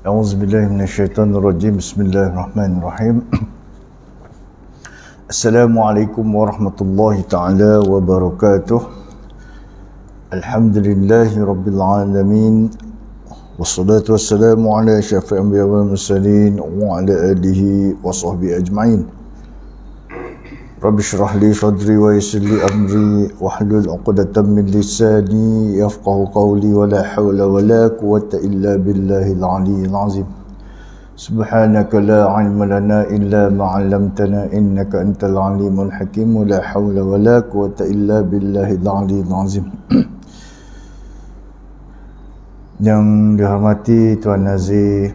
A'udzubillahi minasyaitonirrajim. Bismillahirrahmanirrahim. Assalamualaikum warahmatullahi taala wabarakatuh. Alhamdulillahi rabbil alamin. Wassalatu wassalamu ala asyrafil anbiya'i wal mursalin wa ala alihi wa sahbihi ajma'in. Rabbi shrah li sadri wa yassir li amri wahlul 'uqdatam min lisani yafqahu qawli wa la hawla wa la quwwata illa billahil 'aliyyil 'azim. Subhanaka la 'ilma lana illa ma 'allamtana innaka antal 'alimul hakim. La hawla wa la quwwata illa billahil 'aliyyil 'azim. Yang dihormati Tuan Nazir,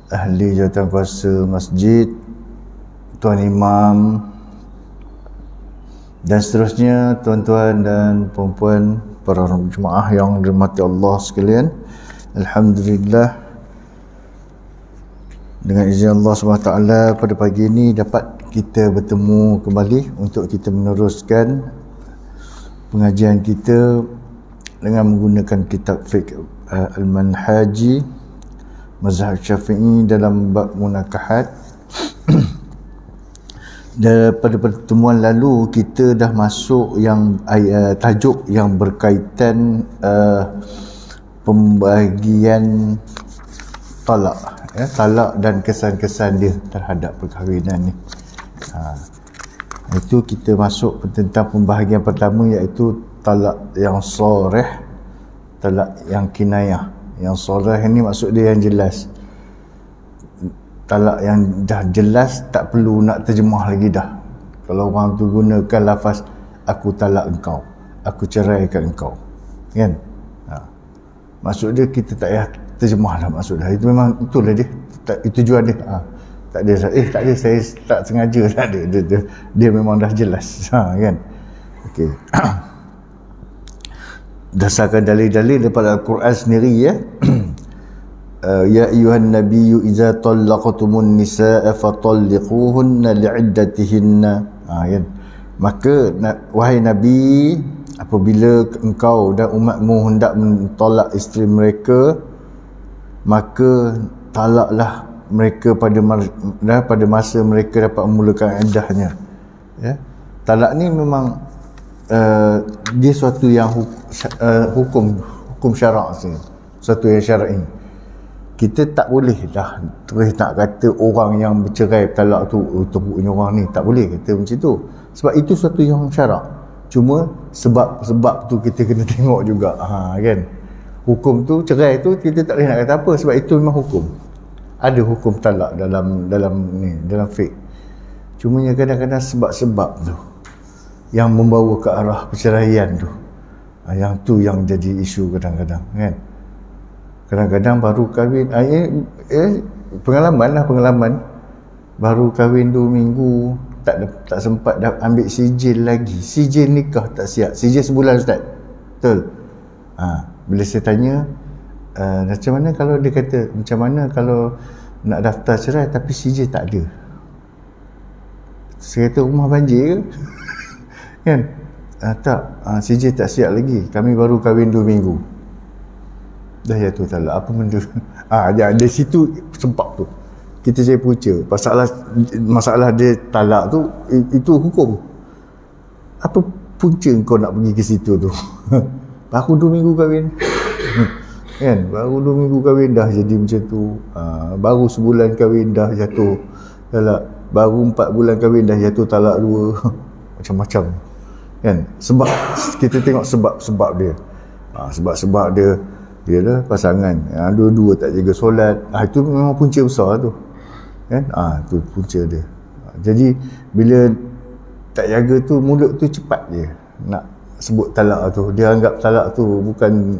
ahli jawatan kuasa masjid, Tuan Imam dan seterusnya, tuan-tuan dan puan-puan para jemaah yang dirahmati Allah sekalian. Alhamdulillah, dengan izin Allah SWT pada pagi ini dapat kita bertemu kembali untuk kita meneruskan pengajian kita dengan menggunakan kitab fiqh Al-Manhaji Mazhab Syafi'i dalam bab munakahat. Pada pertemuan lalu kita dah masuk yang tajuk yang berkaitan pembahagian talak, talak dan kesan-kesan dia terhadap perkahwinan ni. Itu kita masuk tentang pembahagian pertama, iaitu talak yang sharih, talak yang kinayah. Yang sharih ni maksud dia yang jelas. Talak yang dah jelas, tak perlu nak terjemah lagi dah. Kalau orang tu gunakan lafaz aku talak engkau, aku ceraikan engkau, kan? Maksud dia kita tak payah terjemah dah, maksud dah. Itu memang itulah dia, itu tujuan dia. Tak ada tak ada saya tak sengaja, tak ada. Dia memang dah jelas, kan? Okey. Dasarkan dalil-dalil daripada Al-Quran sendiri, ya. Ya ayyuhan nabiyyu idza talaqtumun nisaa fatalliquhunna li'iddatihinna. Kan? Maka wahai nabi, apabila engkau dan umatmu hendak mentolak isteri mereka, maka talaklah mereka pada masa mereka dapat memulakan iddahnya. Ya. Talak ni memang dia suatu yang hukum syarak sini, suatu yang syar'i. Kita tak boleh dah terus nak kata orang yang bercerai talak tu teruknya orang ni, tak boleh kata macam tu, sebab itu suatu yang syarak. Cuma sebab tu kita kena tengok juga, kan. Hukum tu, cerai tu kita tak boleh nak kata apa, sebab itu memang hukum. Ada hukum talak dalam fiqh. Cuma kadang-kadang sebab-sebab tu yang membawa ke arah perceraian tu, yang tu yang jadi isu kadang-kadang, kan. Kadang-kadang baru kahwin, pengalaman baru kahwin 2 minggu, tak sempat dah ambil sijil lagi, sijil nikah tak siap, sijil sebulan Ustaz, betul? Bila saya tanya macam mana kalau dia kata, macam mana kalau nak daftar cerai tapi sijil tak ada, saya kata rumah banjir ke? Kan? Tak, sijil tak siap lagi, kami baru kahwin 2 minggu dah jatuh talak. Apa benda? Dari situ sebab tu kita jadi punca. Masalah dia talak tu, itu hukum. Apa punca kau nak pergi ke situ tu? Baru 2 minggu kahwin. Kan? Baru 2 minggu kahwin dah jadi macam tu. Baru sebulan kahwin dah jatuh talak. Baru 4 bulan kahwin dah jatuh talak 2. Macam-macam. Kan? Sebab kita tengok sebab-sebab dia. Sebab-sebab dia ialah pasangan dua-dua tak jaga solat. Itu memang punca besar tu, kan. Tu punca dia. Jadi bila tak jaga tu, mulut tu cepat je nak sebut talak tu. Dia anggap talak tu bukan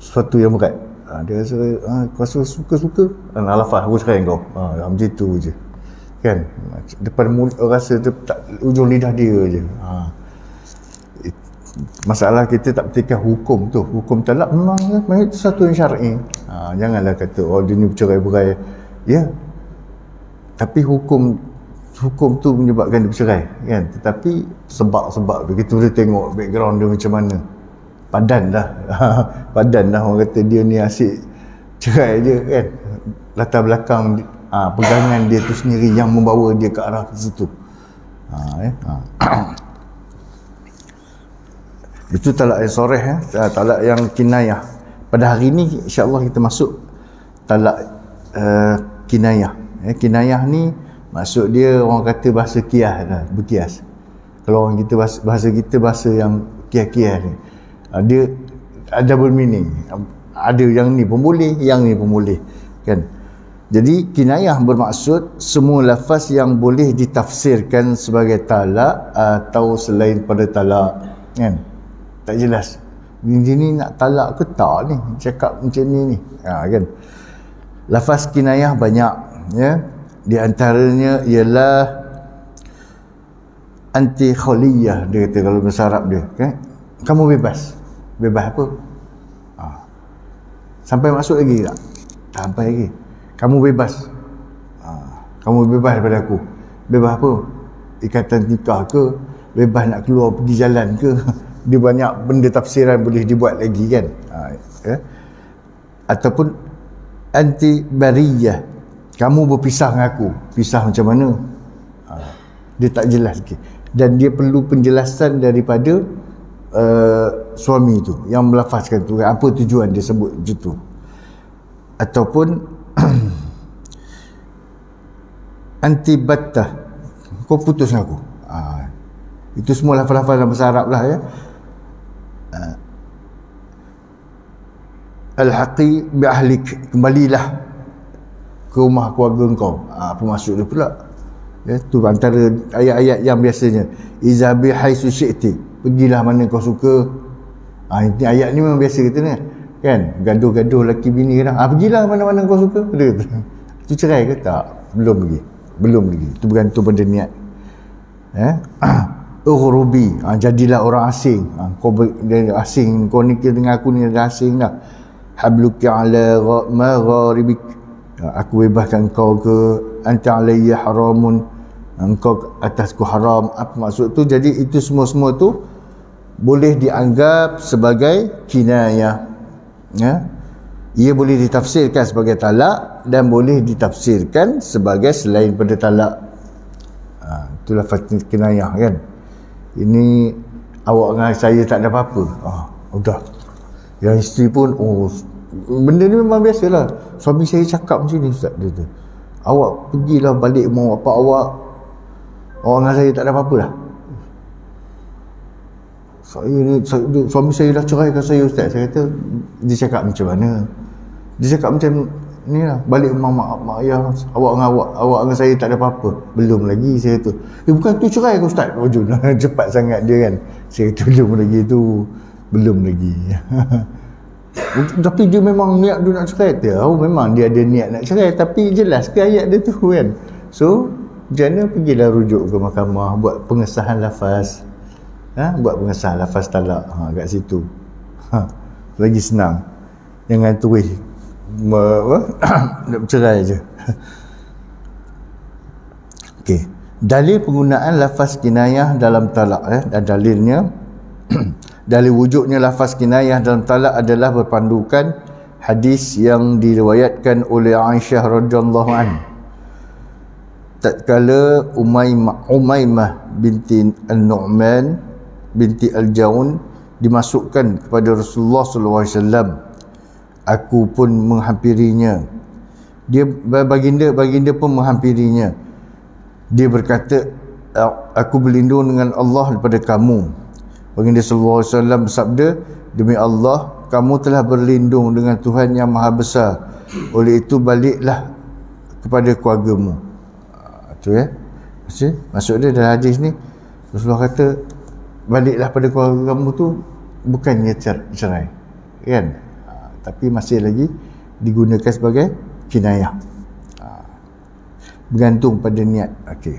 sesuatu yang berat. Dia rasa suka-suka, lafaz aku cerai kau, macam tu je, kan. Depan mulut rasa tak, ujung lidah dia je. Masalah kita tak pertikaikan hukum tu. Hukum talak memang itu satu yang syar'i. Janganlah kata dia ni bercerai-berai, ya. Tapi hukum tu menyebabkan dia bercerai, kan. Tetapi sebab-sebab kita boleh tengok background dia macam mana. padan dah. Padan dah, orang kata dia ni asyik cerai je kan. Latar belakang pegangan dia tu sendiri yang membawa dia ke arah ke situ. Itu talak yang soreh talak yang kinayah. Pada hari ni insya-Allah kita masuk talak kinayah. Kinayah ni maksud dia orang kata bahasa kias dah, berkias. Kalau orang kita bahasa kita bahasa yang kias-kias ni. Dia ada double meaning. Ada yang ni pun boleh, yang ni pun boleh, kan? Jadi kinayah bermaksud semua lafaz yang boleh ditafsirkan sebagai talak atau selain pada talak, kan? Tak jelas. Ni nak talak ke tak ni? Cakap macam ni. Kan? Lafaz kinayah banyak, ya. Di antaranya ialah anti khaliyah, dia kata kalau bahasa Arab dia, kan? Kamu bebas. Bebas apa? Sampai masuk lagi tak? Sampai lagi. Kamu bebas. Kamu bebas daripada aku. Bebas apa? Ikatan nikah ke? Bebas nak keluar pergi jalan ke? Dia banyak benda tafsiran boleh dibuat lagi, kan? Ya? Ataupun anti bariyah. Kamu berpisah dengan aku. Pisah macam mana? Dia tak jelas lagi. Dan dia perlu penjelasan daripada suami tu yang melafazkan tu, apa tujuan dia sebut macam tu. Ataupun anti battah, kau putus dengan aku. Itu semua lafaz-lafaz dalam bahasa Arab lah, ya. Al-haqi bi ahlik, kembalilah ke rumah keluarga engkau. Apa maksud dia pula? Ya, tu antara ayat-ayat yang biasanya iza bi haisu syi'ti, pergilah mana kau suka. Ini ayat ni memang biasa kita ni, kan? Gaduh-gaduh laki bini kadang, pergilah mana-mana kau suka. Dia kata, tu cerai ke tak? Belum lagi. Itu bergantung pada niat. Ughrubi, jadilah orang asing. Kau asing, kau nikah dengan aku ni dah asing dah. Habluki ala magharibik, aku bebaskan kau ke. Anta alayya haramun, engkau atasku haram. Apa maksud tu? Jadi itu semua tu boleh dianggap sebagai kinayah, ya. Ia boleh ditafsirkan sebagai talak dan boleh ditafsirkan sebagai selain pada talak. Itulah kinayah, kan? Ini awak dengan saya tak ada apa-apa. Udah. Yang isteri pun, benda ni memang biasalah. Suami saya cakap macam ni, Ustaz, dia tu. Awak pergilah balik rumah bapak awak. Orang dengan saya tak ada apa-apa dah. Suami saya dah ceraikan saya, Ustaz. Saya kata, dia cakap macam mana? Dia cakap macam ni lah, balik rumah mak ayah awak dengan saya tak ada apa-apa. Belum lagi, saya kata. Bukan tu cerai ke, Ustaz? Cepat sangat dia, kan? Saya kata belum lagi. Tapi dia memang niat dia nak cerai. Memang dia ada niat nak cerai, tapi jelas ke ayat dia tu, kan? So jana pergilah rujuk ke mahkamah, buat pengesahan lafaz. Buat pengesahan lafaz talak kat situ. Lagi senang. Jangan tulis nak bercerai je. Okey. Dalil penggunaan lafaz kinayah dalam talak, dan dalilnya dalil wujudnya lafaz kinayah dalam talak adalah berpandukan hadis yang diriwayatkan oleh Aisyah radhiyallahu anha. Tatkala Umaymah binti An-Nu'man binti Al-Jaun dimasukkan kepada Rasulullah sallallahu alaihi wasallam, aku pun menghampirinya. Baginda pun menghampirinya. Dia berkata, aku berlindung dengan Allah daripada kamu. Baginda sallallahu alaihi wasallam bersabda, demi Allah, kamu telah berlindung dengan Tuhan yang Maha Besar. Oleh itu baliklah kepada keluargamu. Itu, ya. Maksud dia dalam hadis ni, Rasulullah kata, baliklah pada keluarga kamu tu bukannya cerai, kan? Tapi masih lagi digunakan sebagai kinayah. Bergantung pada niat. Okey.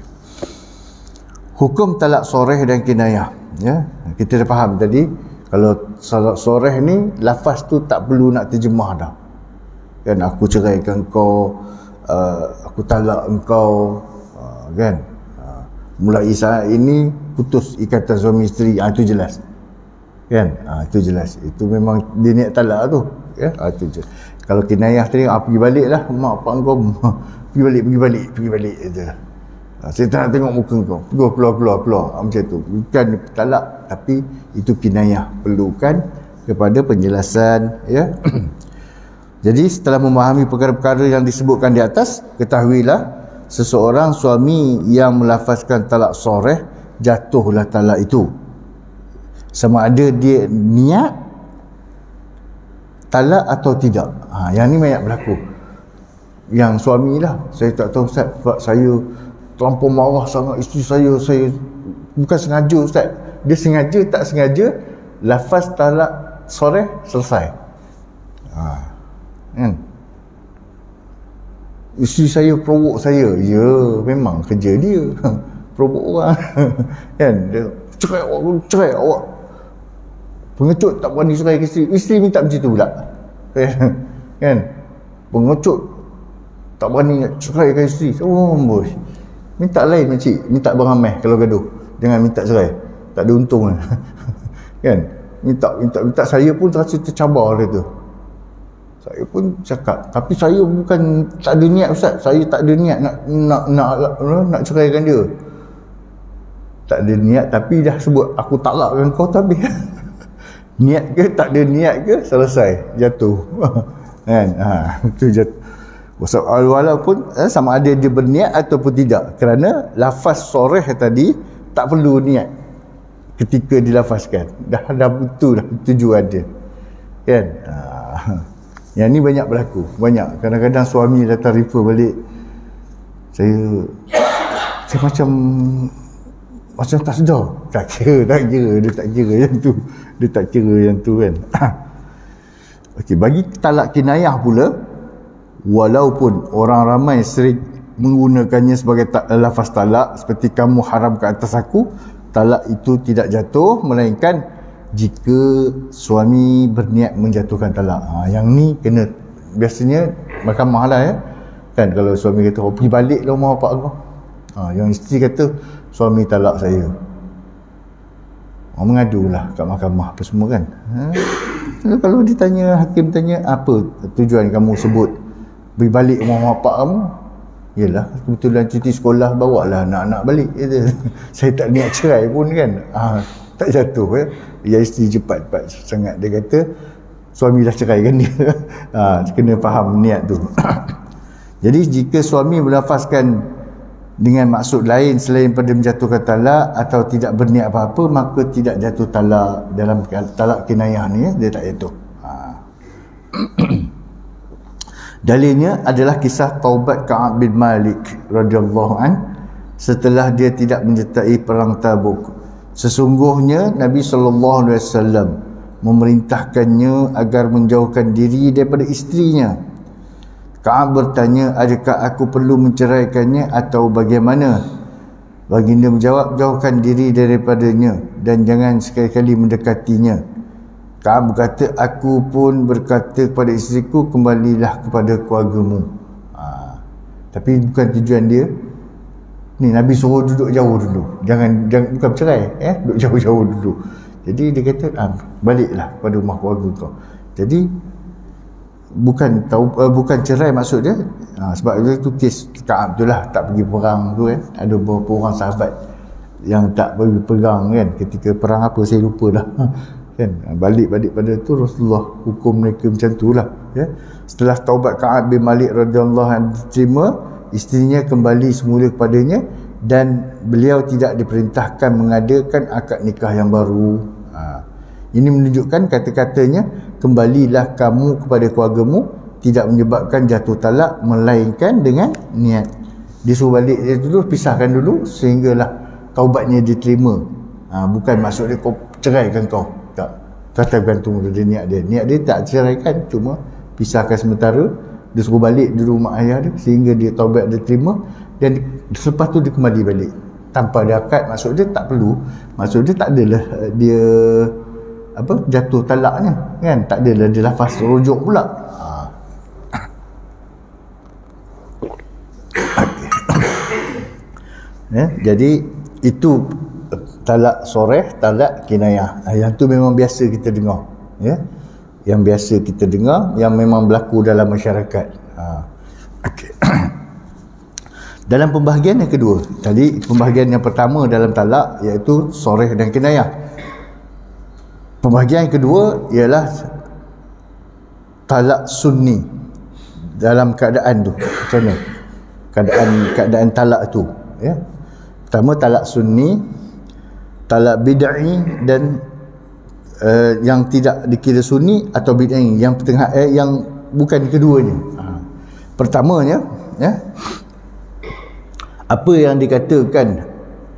Hukum talak soreh dan kinayah, ya. Kita dah faham tadi, kalau talak soreh ni lafaz tu tak perlu nak terjemah dah. Kan, aku ceraikan kau, aku talak engkau, kan? Mulai saat ini putus ikatan suami isteri, itu jelas. kan. Itu jelas, itu memang dia niat talak tu, ya. Itu je. Kalau kinayah tadi pergi balik lah mak pak kau pergi balik itu. Saya tak nak tengok muka kau, keluar macam tu. Bukan talak, tapi itu kinayah, perlukan kepada penjelasan, ya. Jadi setelah memahami perkara-perkara yang disebutkan di atas, ketahuilah seseorang suami yang melafazkan talak soreh, jatuhlah talak itu. Sama ada dia niat talak atau tidak. Yang ni banyak berlaku. Yang suami lah, saya tak tahu Ustaz, sebab saya terlampau marah sangat isteri saya bukan sengaja Ustaz. Dia sengaja tak sengaja lafaz talak soreh selesai. Kan? Isteri saya provok saya. Ya, memang kerja dia. Provok orang. Kan? Dia cerai awak. Pengecut tak berani cerai ke isteri. Isteri minta macam tu pula. Kan? Pengecut tak berani nak cerai ke isteri. Oh, boy. Minta lain makcik. Minta beramai kalau gaduh. Jangan minta cerai. Tak ada untung lah. Kan? Minta. Saya pun terasa tercabar dia tu. Saya pun cakap, tapi saya bukan tak ada niat Ustaz. Saya tak ada niat nak ceraikan dia. Tak ada niat, tapi dah sebut aku talakkan kau, tapi niat ke tak ada niat ke selesai jatuh. Kan? Itu jatuh. Walaupun sama ada dia berniat ataupun tidak, kerana lafaz soreh tadi tak perlu niat ketika dilafazkan. Dah betul dah tujuan dia. Kan? Yang ni banyak berlaku. Banyak. Kadang-kadang suami datang refer balik. Saya macam tak sedar. Tak kira. Dia tak kira yang tu kan. Okey, bagi talak kinayah pula, walaupun orang ramai sering menggunakannya sebagai lafaz talak, seperti kamu haram ke atas aku, talak itu tidak jatuh, melainkan jika suami berniat menjatuhkan talak. Yang ni kena, biasanya mahkamah lah, ya. Kan, kalau suami kata pergi balik lah rumah bapak kau. Yang isteri kata suami talak saya. Mengadulah kat mahkamah apa semua kan. Kalau ditanya, hakim tanya apa tujuan kamu sebut pergi balik rumah bapak kamu? Yelah, kebetulan cuti sekolah, bawa lah anak-anak balik. Saya tak niat cerai pun kan. Tak jatuh, ya. Ya, isteri cepat sangat. Dia kata suami dah ceraikan dia. Kena faham niat tu. Jadi jika suami melafazkan dengan maksud lain selain pada menjatuhkan talak atau tidak berniat apa-apa, maka tidak jatuh talak. Dalam talak kinayah ni, dia tak jatuh. Dalilnya adalah kisah taubat Ka'ab bin Malik radhiyallahu an setelah dia tidak menyertai perang Tabuk. Sesungguhnya Nabi SAW memerintahkannya agar menjauhkan diri daripada isterinya. Ka'ab bertanya, adakah aku perlu menceraikannya atau bagaimana? Baginda menjawab, jauhkan diri daripadanya dan jangan sekali-kali mendekatinya. Ka'ab berkata, aku pun berkata kepada isteriku, kembalilah kepada keluargamu. Tapi bukan tujuan dia. Ni Nabi suruh duduk jauh dulu. Jangan bukan bercerai, duduk jauh-jauh dulu. Jadi dia kata, baliklah pada rumah keluarga kau. Jadi bukan cerai maksud dia. Sebab itu kes Ka'ab tu lah, tak pergi perang tu kan. Ada beberapa orang sahabat yang tak pergi perang kan, ketika perang apa saya lupa dah. Kan, balik pada tu Rasulullah hukum mereka macam tu lah, ya. Setelah taubat Ka'ab bin Malik radhiyallahu anhu diterima, isterinya kembali semula kepadanya dan beliau tidak diperintahkan mengadakan akad nikah yang baru. Ini menunjukkan kata-katanya, kembalilah kamu kepada keluargamu, tidak menyebabkan jatuh talak, melainkan dengan niat. Dia suruh balik dia dulu, pisahkan dulu sehinggalah taubatnya diterima. Bukan maksud dia kau ceraikan kau. Tak. Tetap gantung pada niat dia. Niat dia tak ceraikan, cuma pisahkan sementara. Dia suruh balik di rumah ayah dia sehingga dia taubat, dia terima, dan selepas tu dia kembali balik tanpa ada akad. Maksud dia tak perlu, maksud dia tak adalah dia jatuh talaknya kan, tak adalah dia lafaz rujuk pula. Jadi itu talak soreh, talak kinayah. Yang tu memang biasa kita dengar, ya. Yang biasa kita dengar, yang memang berlaku dalam masyarakat. Okey. Dalam pembahagian yang kedua, tadi pembahagian yang pertama dalam talak iaitu soreh dan kinayah. Pembahagian yang kedua ialah talak sunni. Dalam keadaan tu macam mana? Keadaan talak tu, ya. Pertama talak sunni, talak bid'i dan yang tidak dikira sunni atau bid'i, yang tengah yang bukan keduanya. Pertamanya, ya, apa yang dikatakan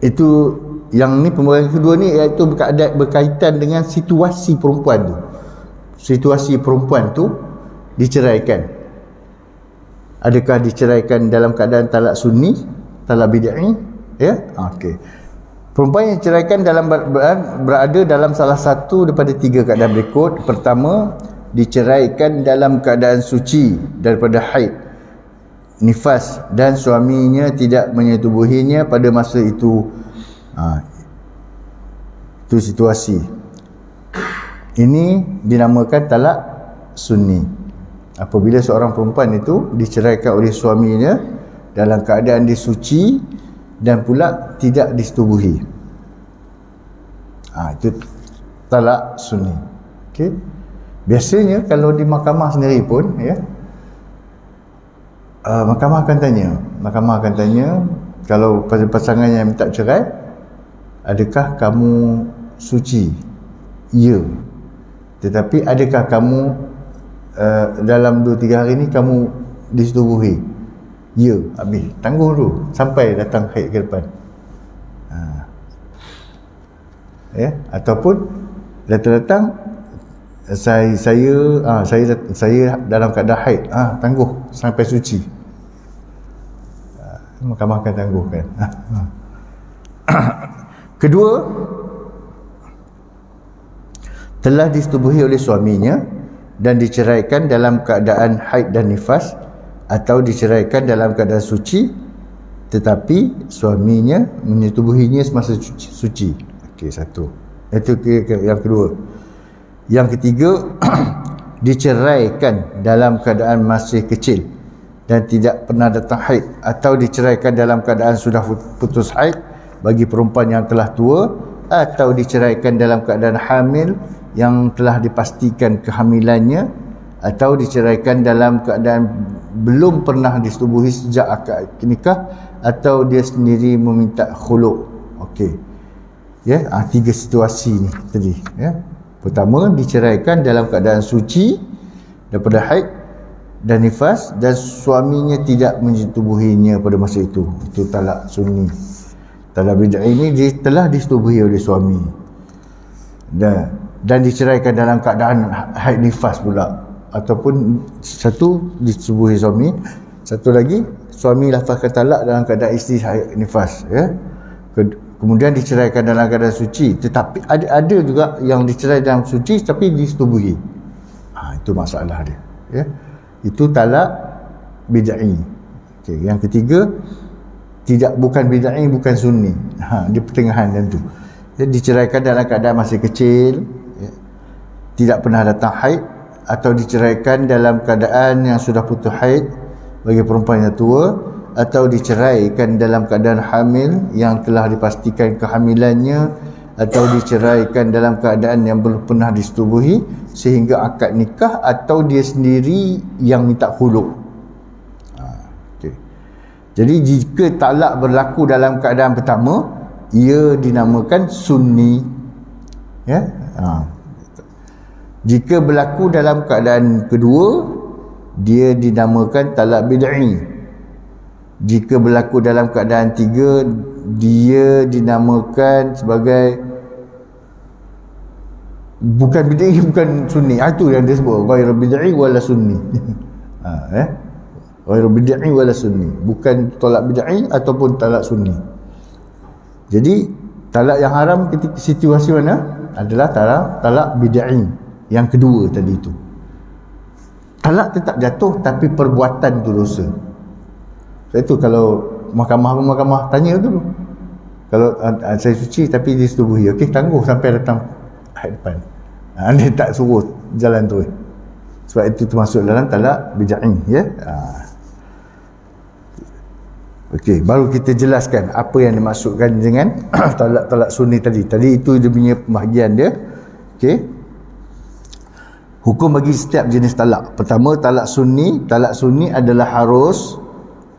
itu, yang ni pembahagian kedua ni, iaitu berkaitan dengan situasi perempuan tu. Situasi perempuan tu diceraikan. Adakah diceraikan dalam keadaan talak sunni, talak bid'i, ya? Okey. Perempuan yang diceraikan berada dalam salah satu daripada 3 keadaan berikut. Pertama, diceraikan dalam keadaan suci daripada haid, nifas, dan suaminya tidak menyetubuhinya pada masa itu. Itu situasi. Ini dinamakan talak sunni. Apabila seorang perempuan itu diceraikan oleh suaminya dalam keadaan dia suci dan pula tidak disetubuhi. Itu talak sunni. Okey. Biasanya kalau di mahkamah sendiri pun, ya, mahkamah akan tanya kalau pasangan yang minta cerai, adakah kamu suci? Ya. Tetapi adakah kamu dalam 2-3 hari ni kamu disetubuhi? Ya. Habis, tangguh dulu sampai datang haid ke depan. Ya, ataupun datang saya dalam keadaan haid, tangguh sampai suci. Mahkamah akan tangguhkan. Kedua, telah disetubuhi oleh suaminya dan diceraikan dalam keadaan haid dan nifas, atau diceraikan dalam keadaan suci tetapi suaminya menyetubuhinya semasa suci. Okey, satu. Itu yang kedua. Yang ketiga, diceraikan dalam keadaan masih kecil dan tidak pernah datang haid, atau diceraikan dalam keadaan sudah putus haid bagi perempuan yang telah tua, atau diceraikan dalam keadaan hamil yang telah dipastikan kehamilannya, atau diceraikan dalam keadaan belum pernah disetubuhi sejak akad nikah, atau dia sendiri meminta khuluk. Okey. Ya, 3 situasi ni tadi, ya. Pertama, diceraikan dalam keadaan suci daripada haid dan nifas dan suaminya tidak menyetubuhinya pada masa itu. Itu talak sunni. Talak bid'i ini telah disetubuhi oleh suami. Dan diceraikan dalam keadaan haid nifas pula, ataupun satu disetubuhi suami, satu lagi suami lafazkan talak dalam keadaan isteri haid nifas, ya. Kemudian diceraikan dalam keadaan suci, tetapi ada juga yang dicerai dalam suci tapi disetubuhi. Itu masalah dia, ya. Itu talak bid'i. Okey, yang ketiga, bukan bid'i, bukan sunni. Di pertengahan tentu. Ya, diceraikan dalam keadaan masih kecil, ya, tidak pernah datang haid, atau diceraikan dalam keadaan yang sudah putus haid bagi perempuan yang tua, atau diceraikan dalam keadaan hamil yang telah dipastikan kehamilannya, atau diceraikan dalam keadaan yang belum pernah disetubuhi sehingga akad nikah, atau dia sendiri yang minta khuluk. Okay. Jadi jika talak berlaku dalam keadaan pertama, ia dinamakan sunni, ya. Jika berlaku dalam keadaan kedua, dia dinamakan talak bid'i. Jika berlaku dalam keadaan tiga, dia dinamakan sebagai bukan bid'i, bukan sunni. Itu yang dia sebut ghairu bid'i wala sunni. Ghairu bid'i wala sunni, bukan talak bid'i ataupun talak sunni. Jadi talak yang haram ketika situasi mana? Adalah talak bid'i yang kedua tadi itu. Talak tetap jatuh tapi perbuatan itu dosa. Itu kalau mahkamah tanya dulu, Kalau saya suci tapi disetubuhi, okey, tangguh sampai datang haid depan. Dia tak suruh jalan tu. Sebab itu termasuk dalam talak bid'ah, ya. Okey, baru kita jelaskan apa yang dimaksudkan dengan talak sunni tadi. Tadi itu dia punya pembahagian dia. Okey. Hukum bagi setiap jenis talak. Pertama, talak sunni. Talak sunni adalah harus,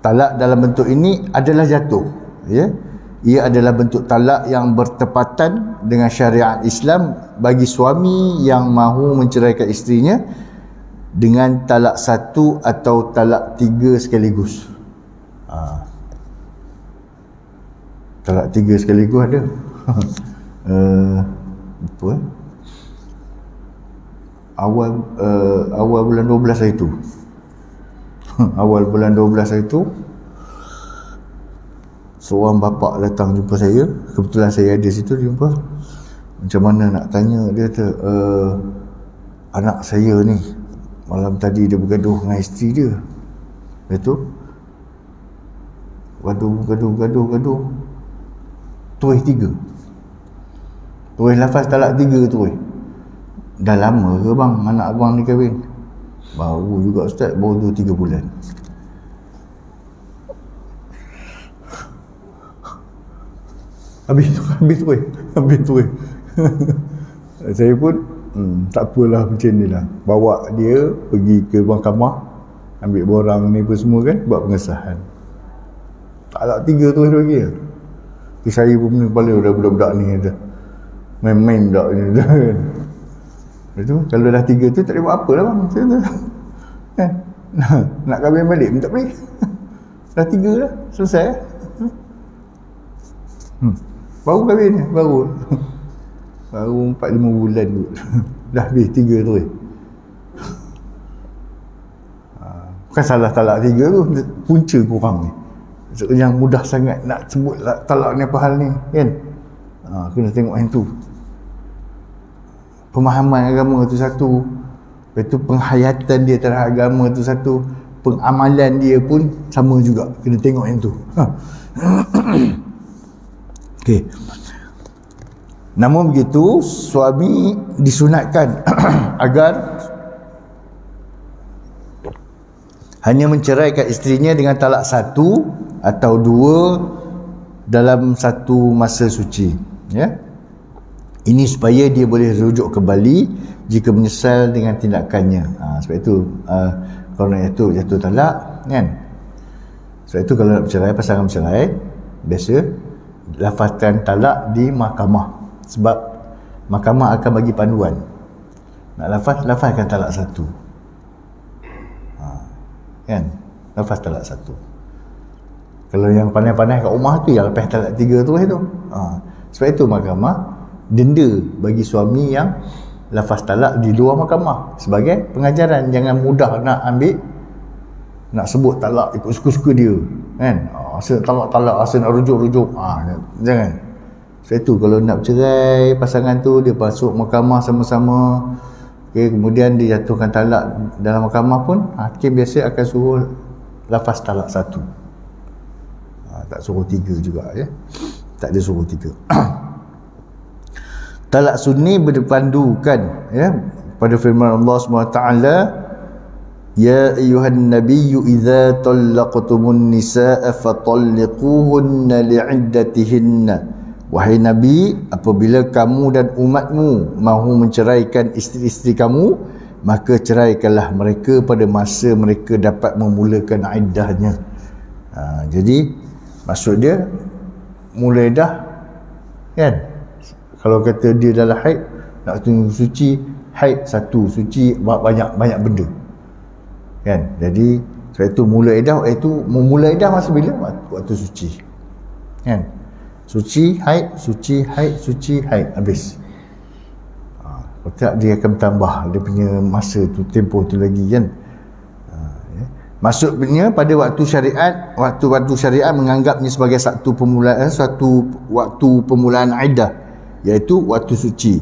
talak dalam bentuk ini adalah jatuh, ya. Ia adalah bentuk talak yang bertepatan dengan syariat Islam bagi suami yang mahu menceraikan isterinya dengan talak satu atau talak tiga sekaligus. Talak tiga sekaligus ada. Apa? Awal bulan 12 hari tu. Awal bulan 12 hari tu, seorang bapa datang jumpa saya. Kebetulan saya ada situ, jumpa. Macam mana nak tanya, dia kata, anak saya ni malam tadi dia bergaduh dengan isteri dia. Itu gaduh tulis 3, tulis lafaz talak 3 tulis. Dah lama ke bang anak abang ni kahwin? Baru juga ustaz, baru 2-3 bulan. Habis tulis. Saya pun tak apalah, macam ni lah, bawa dia pergi ke mahkamah, ambil borang ni apa semua kan, buat pengesahan. Talak 3 tulis lagi lah. Saya pun pening kepala, budak-budak ni kata, main-main budak ni kan. Itu kalau dah 3 tu tak boleh buat apa lah bang, macam tu kan. Nak kahwin balik pun tak boleh. Dah 3 dah, selesai. Baru kahwin ni, baru 4-5 bulan tu. Dah habis 3 tu. Bukan salah talak 3 tu, punca kurang ni. Yang mudah sangat nak sebut talak ni apa hal ni kan. Kena tengok yang tu. Pemahaman agama tu satu, lepas tu penghayatan dia terhadap agama tu satu, pengamalan dia pun sama juga, kena tengok yang tu. Okey. Namun begitu, suami disunatkan agar hanya menceraikan isterinya dengan talak 1 atau 2 dalam satu masa suci, ya. Ini supaya dia boleh rujuk kembali jika menyesal dengan tindakannya. Sebab itu kalau nak jatuh talak kan. Sebab itu kalau nak bercerai, pasangan bercerai, biasa lafazkan talak di mahkamah. Sebab mahkamah akan bagi panduan. Nak lafazkan talak 1. Kan? Lafaz talak 1. Kalau yang pandai-pandai kat rumah tu, yang lepas talak 3 tu itu. Sebab itu mahkamah denda bagi suami yang lafaz talak di luar mahkamah sebagai pengajaran. Jangan mudah nak ambil, nak sebut talak ikut suka-suka dia kan. Asal talak, asal nak rujuk. Jangan. Sebab itu kalau nak bercerai, pasangan tu dia masuk mahkamah sama-sama, okay, kemudian dia jatuhkan talak dalam mahkamah pun, hakim biasa akan suruh lafaz talak 1. Tak suruh 3 juga, ya. Tak ada suruh 3. Talak sunni berpandukan, ya, pada firman Allah SWT, ya ayyuhan nabiyyu idza talaqtumun nisaa fatalliquhunna li'iddatihinna. Wahai Nabi, apabila kamu dan umatmu mahu menceraikan isteri-isteri kamu, maka ceraikanlah mereka pada masa mereka dapat memulakan iddahnya. Jadi maksud dia mula iddah kan. Kalau kata dia dalam haid, nak tunggu suci, haid 1, suci banyak benda kan. Jadi sebab itu mula iddah, iaitu memula iddah masa bila? Waktu suci kan. Suci, haid, habis. Tak, dia akan bertambah dia punya masa tu, tempoh tu lagi kan. Maksudnya pada waktu syariat, waktu syariat menganggapnya sebagai satu waktu pemulaan iddah, iaitu waktu suci.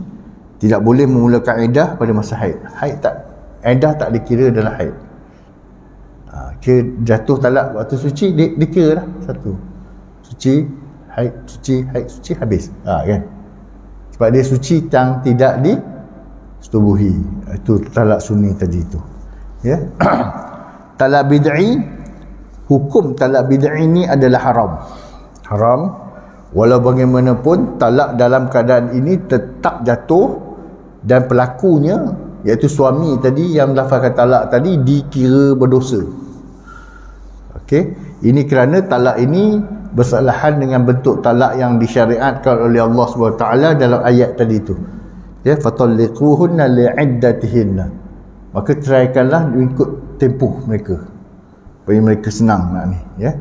Tidak boleh memulakan iddah pada masa haid. Iddah tak dikira dalam haid. Kira jatuh talak waktu suci, dikira lah satu. Suci, haid suci habis. Kan? Sebab dia suci yang tidak disetubuhi. Itu talak sunni tadi tu. Ya. Talak bid'i, hukum talak bid'i ni adalah haram. Haram. Walau bagaimanapun talak dalam keadaan ini tetap jatuh dan pelakunya iaitu suami tadi yang lafazkan talak tadi dikira berdosa. Okey, ini kerana talak ini bersalahan dengan bentuk talak yang disyariatkan oleh Allah SWT dalam ayat tadi tu. Ya, fatalliquhunna li'iddatihinna. Maka ceraikanlah mengikut tempoh mereka. Supaya mereka senang nak ni, ya.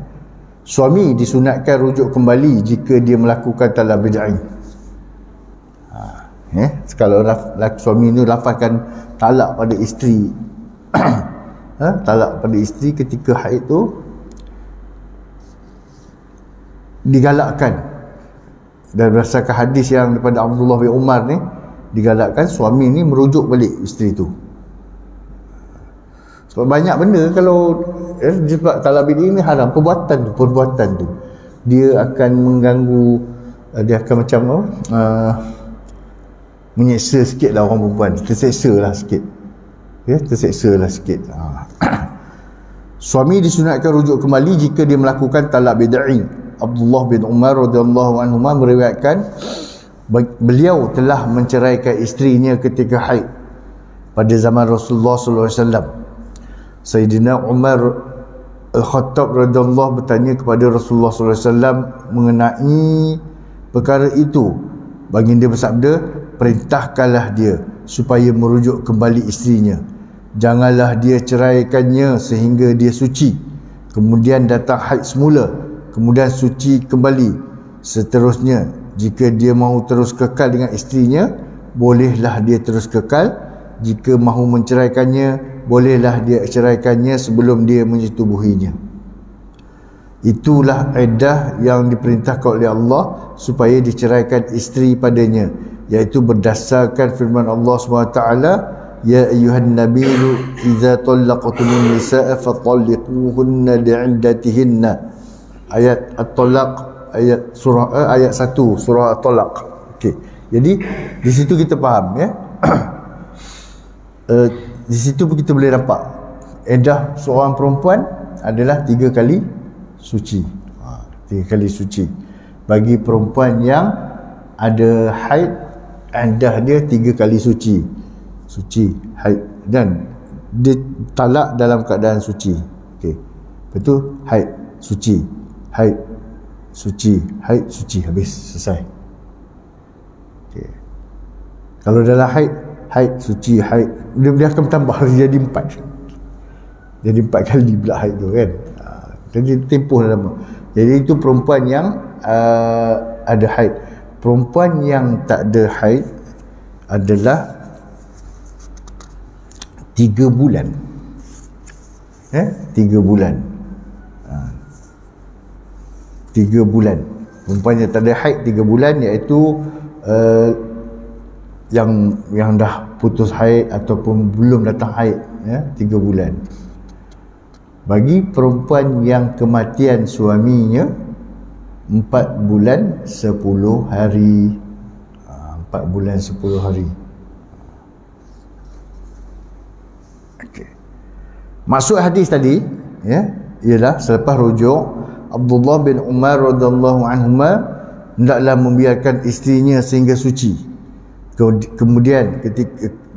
Suami disunatkan rujuk kembali jika dia melakukan talak bid'i. Ya, kalau suami ni lafazkan talak pada isteri talak pada isteri ketika haid tu, digalakkan, dan berdasarkan hadis yang daripada Abdullah bin Umar ni, digalakkan suami ni merujuk balik isteri tu. Sebab banyak benda kalau sebab talak bid'i ni haram, perbuatan tu dia akan mengganggu, dia akan macam menyeksa sikit lah orang perempuan, terseksa lah sikit, ya, terseksa lah sikit. Suami disunatkan rujuk kembali jika dia melakukan talak bid'i. Abdullah bin Umar radhiyallahu anhu meriwayatkan beliau telah menceraikan isterinya ketika haid pada zaman Rasulullah sallallahu alaihi wasallam. Sayyidina Umar Al-Khattab radhiyallahu bertanya kepada Rasulullah sallallahu alaihi wasallam mengenai perkara itu. Baginda bersabda, perintahkanlah dia supaya merujuk kembali isterinya. Janganlah dia ceraikannya sehingga dia suci, kemudian datang haid semula, kemudian suci kembali. Seterusnya, jika dia mahu terus kekal dengan isterinya, bolehlah dia terus kekal. Jika mahu menceraikannya, bolehlah dia ceraikannya sebelum dia menyetubuhinya. Itulah iddah yang diperintahkan oleh Allah supaya diceraikan isteri padanya, iaitu berdasarkan firman Allah SWT, ya ayyuhan nabiyyu idza talaqtumun nisaa fatalliquhunna li'iddatihinna. Ayat At-Talaq, ayat surah ayat 1 surah At-Talaq. Okey. Jadi di situ kita faham, ya. Di situ kita boleh dapat iddah seorang perempuan adalah 3 kali suci. 3 kali suci. Bagi perempuan yang ada haid, iddah dia 3 kali suci. Suci, haid, dan dia talak dalam keadaan suci. Okey. Betul? Haid, suci, haid, suci, haid, suci, habis, selesai. Okey. Kalau dalam haid, suci, haid, dia akan bertambah jadi 4. Jadi 4 kali pula haid tu, kan. Jadi tempoh lama. Jadi itu perempuan yang ada haid. Perempuan yang tak ada haid adalah 3 bulan. 3 bulan. 3 bulan. Perempuan yang tak ada haid 3 bulan, iaitu yang dah putus haid ataupun belum datang haid, 3 bulan. Bagi perempuan yang kematian suaminya 4 bulan 10 hari. 4 bulan 10 hari. Okey. Maksud hadis tadi, ialah selepas rujuk Abdullah bin Umar radhiyallahu anhuma hendaklah membiarkan isterinya sehingga suci. Kemudian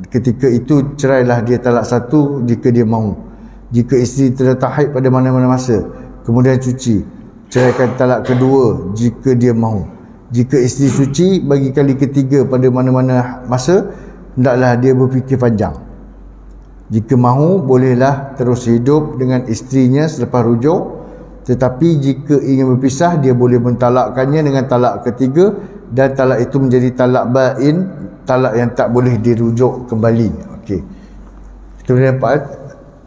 ketika itu cerailah dia talak 1 jika dia mahu. Jika isteri terletak haid pada mana-mana masa, kemudian cuci, ceraikan talak kedua jika dia mahu. Jika isteri suci bagi kali ketiga pada mana-mana masa, hendaklah dia berfikir panjang. Jika mahu, bolehlah terus hidup dengan isterinya selepas rujuk. Tetapi jika ingin berpisah, dia boleh mentalakkannya dengan talak ketiga, dan talak itu menjadi talak bain, talak yang tak boleh dirujuk kembali. Okey. Kita boleh nampak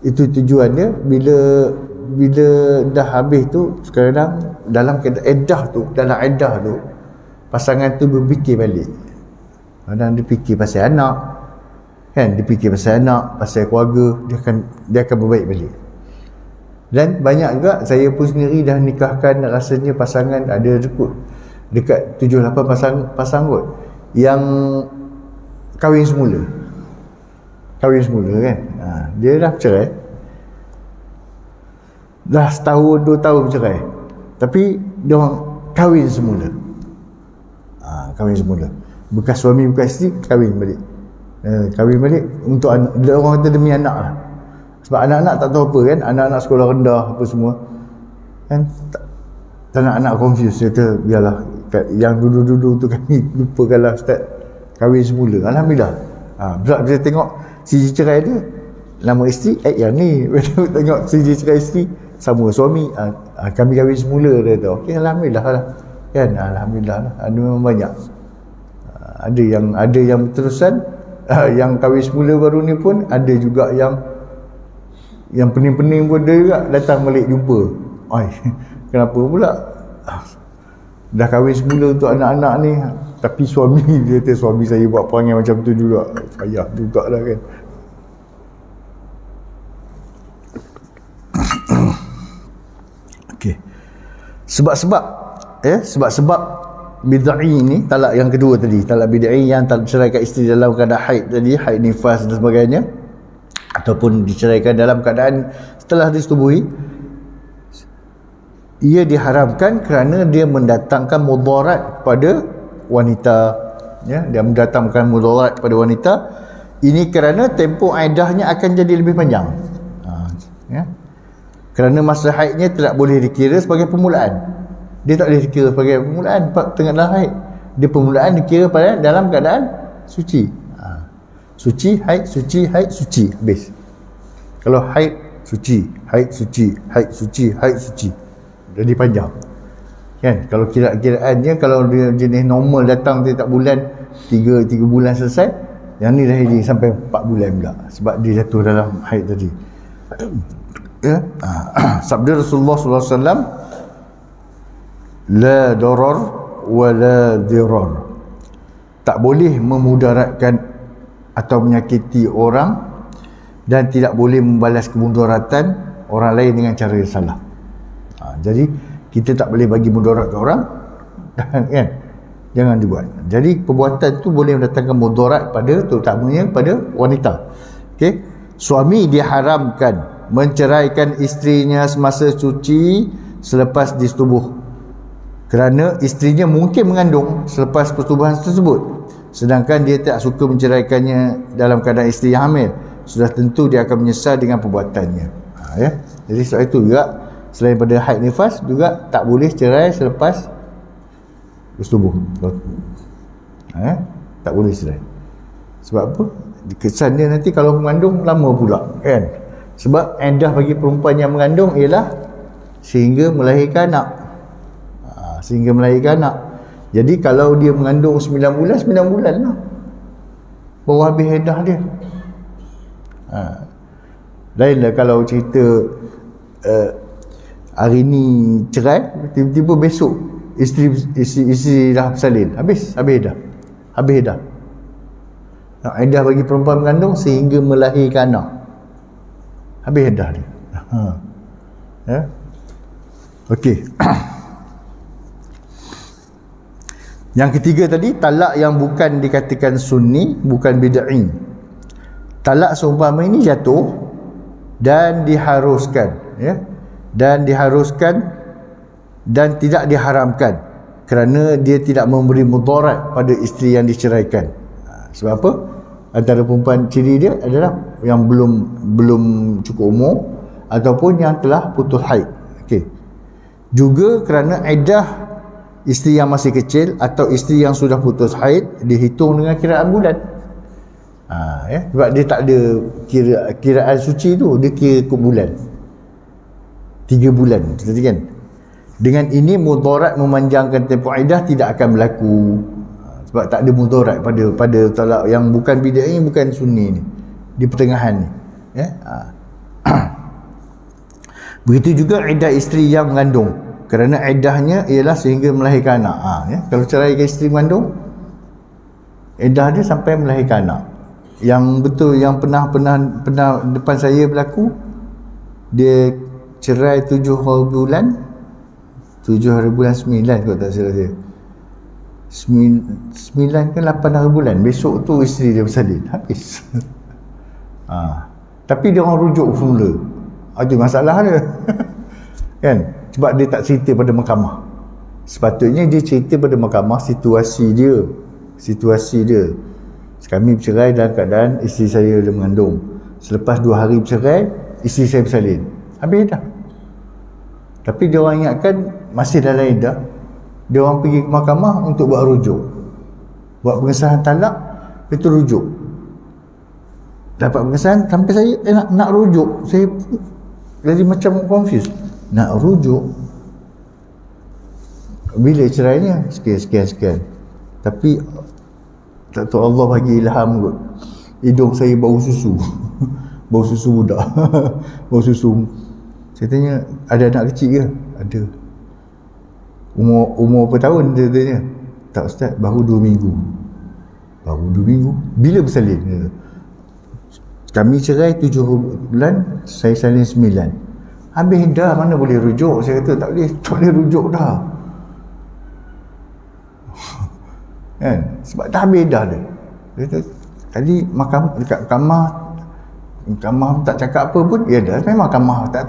itu tujuannya. Bila dah habis tu, sekarang dalam iddah tu, pasangan tu berfikir balik. Kadang dia fikir pasal anak, kan, dia fikir pasal anak, pasal keluarga, dia akan berbaik balik. Dan banyak juga, saya pun sendiri dah nikahkan, rasanya pasangan ada rekod dekat 7-8 pasang kot yang kahwin semula kan. Dia dah cerai, dah setahun 2 tahun bercerai, tapi dia orang kahwin semula. Kahwin semula, bekas suami bekas isteri kahwin balik. Kahwin balik untuk anak, dia orang kata demi anak lah. Sebab anak-anak tak tahu apa kan, anak-anak sekolah rendah apa semua kan, tak nak anak confuse. Dia kata biarlah, yang dulu-dulu tu kami lupakanlah Ustaz, kahwin semula. Alhamdulillah. Bila saya tengok siji cerai dia, nama isteri yang ni. Bila tengok siji cerai isteri, sama suami, kami kahwin semula. Dia kata okey, alhamdulillah lah kan. Alhamdulillah lah. Ada memang banyak. Ada yang berterusan, yang kahwin semula baru ni pun ada juga, yang pening-pening pun dia juga datang balik jumpa. Kenapa pula dah kahwin semula untuk anak-anak ni, tapi suami dia kata suami saya buat perangai macam tu juga. Payah juga lah kan. Okey. Sebab-sebab bid'ah ni, talak yang kedua tadi, talak bid'ah yang ceraikan isteri dalam keadaan haid tadi, haid nifas dan sebagainya, ataupun diceraikan dalam keadaan setelah disetubuhi, ia diharamkan kerana dia mendatangkan mudarat pada wanita, ya, dia mendatangkan mudarat pada wanita. Ini kerana tempoh iddahnya akan jadi lebih panjang, ya, kerana masa haidnya tidak boleh dikira sebagai permulaan. Dia tak boleh dikira sebagai permulaan tengah dalam haid. Dia permulaan dikira pada dalam keadaan suci. Suci, haid, suci, haid, suci, habis. Kalau haid, suci, haid, suci, haid, suci, haid, suci, jadi panjang kan. Kalau kira-kiraannya, kalau dia jenis normal datang tiap bulan, 3 bulan selesai, yang ni dah jadi sampai 4 bulan pula, sebab dia jatuh dalam haid tadi, ya. Sabda Rasulullah SAW, la darar wa la dirar, tak boleh memudaratkan atau menyakiti orang, dan tidak boleh membalas kemudaratan orang lain dengan cara yang salah. Jadi kita tak boleh bagi mudarat ke orang kan, jangan dibuat. Jadi perbuatan tu boleh mendatangkan mudarat pada, terutamanya pada wanita. Okey, suami diharamkan menceraikan isterinya semasa cuci selepas disetubuh, kerana isterinya mungkin mengandung selepas persetubuhan tersebut, sedangkan dia tak suka menceraikannya dalam keadaan isteri yang hamil. Sudah tentu dia akan menyesal dengan perbuatannya, ya. Jadi sebab itu juga, selain pada haid nifas, juga tak boleh cerai selepas bersetubuh, tak boleh cerai. Sebab apa? Kesan dia nanti kalau mengandung lama pula kan. Sebab iddah bagi perempuan yang mengandung ialah sehingga melahirkan anak. Jadi kalau dia mengandung 9 bulan lah baru habis iddah dia. Lainlah kalau cerita hari ni cerai, tiba-tiba besok isteri dah bersalin, habis dah. Iddah bagi perempuan mengandung sehingga melahirkan anak, habis iddah dia. Ya. Okey. Yang ketiga tadi, talak yang bukan dikatakan sunni, bukan bid'i. Talak seumpama ini jatuh dan diharuskan, ya, dan tidak diharamkan kerana dia tidak memberi mudarat pada isteri yang diceraikan. Sebab apa? Antara perempuan ciri dia adalah yang belum cukup umur ataupun yang telah putus haid. Okey. Juga kerana iddah isteri yang masih kecil atau isteri yang sudah putus haid dihitung dengan kiraan bulan. Ya, sebab dia tak ada kiraan suci tu, dia kira ikut bulan, 3 bulan tadi kan. Dengan ini mudarat memanjangkan tempoh iddah tidak akan berlaku, sebab tak ada mudarat pada talak yang bukan bid'ah ni, bukan sunni ni, di pertengahan ni, ya. Begitu juga iddah isteri yang mengandung, kerana iddahnya ialah sehingga melahirkan anak. Ya, kalau ceraikan isteri mengandung, iddah dia sampai melahirkan anak. Yang betul, yang pernah depan saya berlaku, dia cerai 7 hari bulan 9 kalau tak salah dia. 9 ke 8 hari bulan, besok tu isteri dia bersalin, habis. Tapi dia orang rujuk semula. Itu masalah dia. Kan? Sebab dia tak cerita pada mahkamah. Sepatutnya dia cerita pada mahkamah situasi dia. Kami bercerai dalam keadaan isteri saya dah mengandung. Selepas 2 hari bercerai, isteri saya bersalin. Habis dah. Tapi dia orang ingatkan masih dalam iddah. Dia orang pergi ke mahkamah untuk buat rujuk. Buat pengesahan talak, itu rujuk. Dapat pengesahan sampai saya nak rujuk. Saya jadi macam confused. Nak rujuk. Bila cerainya? Sekian. Tapi tak tahu Allah bagi ilham kot. Hidung saya bau susu. Bau susu budak. Bau susu. Saya tanya, ada anak kecil ke? Ada. Umur berapa tahun dia tanya? Tak ustaz, baru 2 minggu. Baru 2 minggu? Bila bersalin? Kami cerai 7 bulan, saya salin 9. Habis dah, mana boleh rujuk? Saya kata tak boleh rujuk dah. Kan? Sebab dah habis dah dia. Dia kata, tadi dekat mahkamah tak cakap apa pun. Ya dah, memang mahkamah tak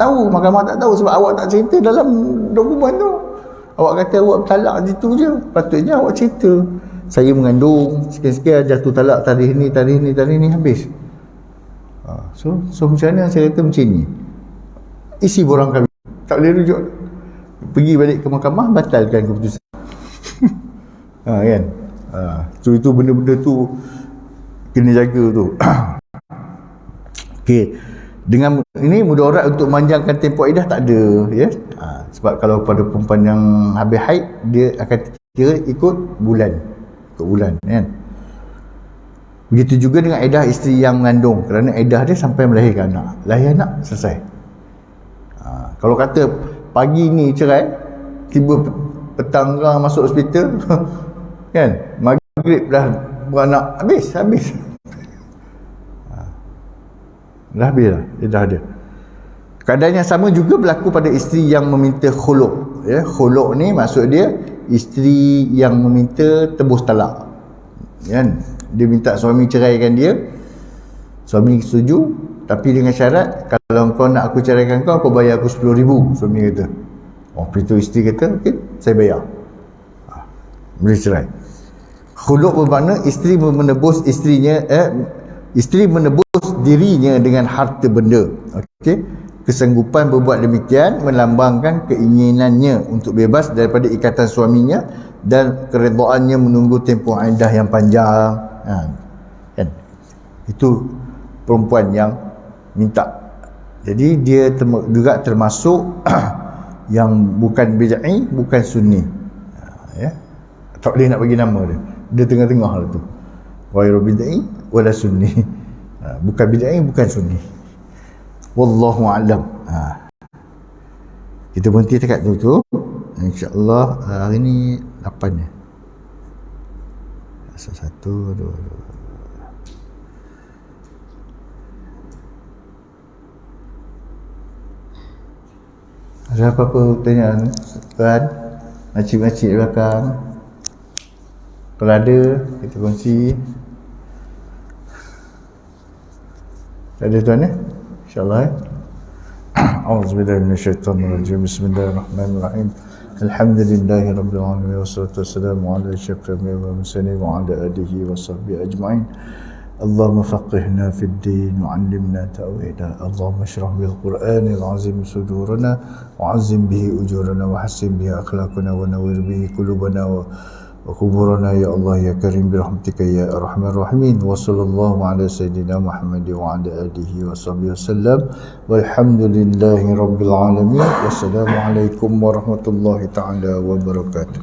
tahu sebab awak tak cerita dalam dokumen tu. Awak kata awak bertalak situ je. Patutnya awak cerita, saya mengandung sekian-sekian, jatuh talak tarikh ni habis. So macam mana? Saya kata macam ni, isi borang kami tak boleh rujuk. Pergi balik ke mahkamah, batalkan keputusan. Kan? So itu benda-benda tu kena jaga tu. Okey, dengan ini mudarat untuk memanjangkan tempoh iddah tak ada, ya. Sebab kalau pada perempuan yang habis haid, dia akan kira ikut bulan, kan. Begitu juga dengan iddah isteri yang mengandung, kerana iddah dia sampai melahirkan anak. Lahir anak, selesai. Kalau kata pagi ni cerai, tiba petang masuk hospital, kan, maghrib dah beranak, habis. Dah habis dah, dia dah ada. Keadaan yang sama juga berlaku pada isteri yang meminta khuluk. Ya, khuluk ni maksud dia isteri yang meminta tebus talak. Kan? Dia minta suami ceraikan dia. Suami setuju, tapi dengan syarat, kalau kau nak aku ceraikan kau bayar aku 10,000, suami kata. Itu isteri kata, okey, saya bayar. Boleh cerai. Khuluk bermakna isteri menebus isteri menebus dirinya dengan harta benda. Okey. Kesanggupan berbuat demikian melambangkan keinginannya untuk bebas daripada ikatan suaminya dan keredaannya menunggu tempoh iddah yang panjang. Kan? Itu perempuan yang minta. Jadi dia juga termasuk yang bukan bid'ah, bukan sunni. Ya. Tak boleh nak bagi nama dia. Dia tengah-tengah lah tu. Ghairu bid'ah wala sunni. Bukan bid'ah, bukan sunni. Wallahu a'lam. Kita berhenti dekat tu. InsyaAllah hari ni 8 ya. 1, 2. Ada apa-apa pertanyaan? Tuan, makcik-makcik di belakang. Kalau ada, kita kongsi. Ada tuan ya? InsyaAllah. A'udzubillahi minasyaitonirrajim. Bismillahirrahmanirrahim. Alhamdulillahi rabbil alamin wassalatu wassalamu ala asyrafil anbiya'i wal mursalin wa ala alihi wa sahbihi ajma'in. Allahumma faqihna fid din wa 'allimna ta'wila. Allahumma shrah bil Qur'anil 'azim sudurana wa 'azzim bihi ujurana wa hassin bihi akhlaqana wa nawwir bihi qulubana wa وقبورنا يا الله يا كريم برحمتك يا أرحم الراحمين وصلى الله على سيدنا محمد وعلى آله وصحبه وسلم والحمد لله رب العالمين والسلام عليكم ورحمة الله تعالى وبركاته.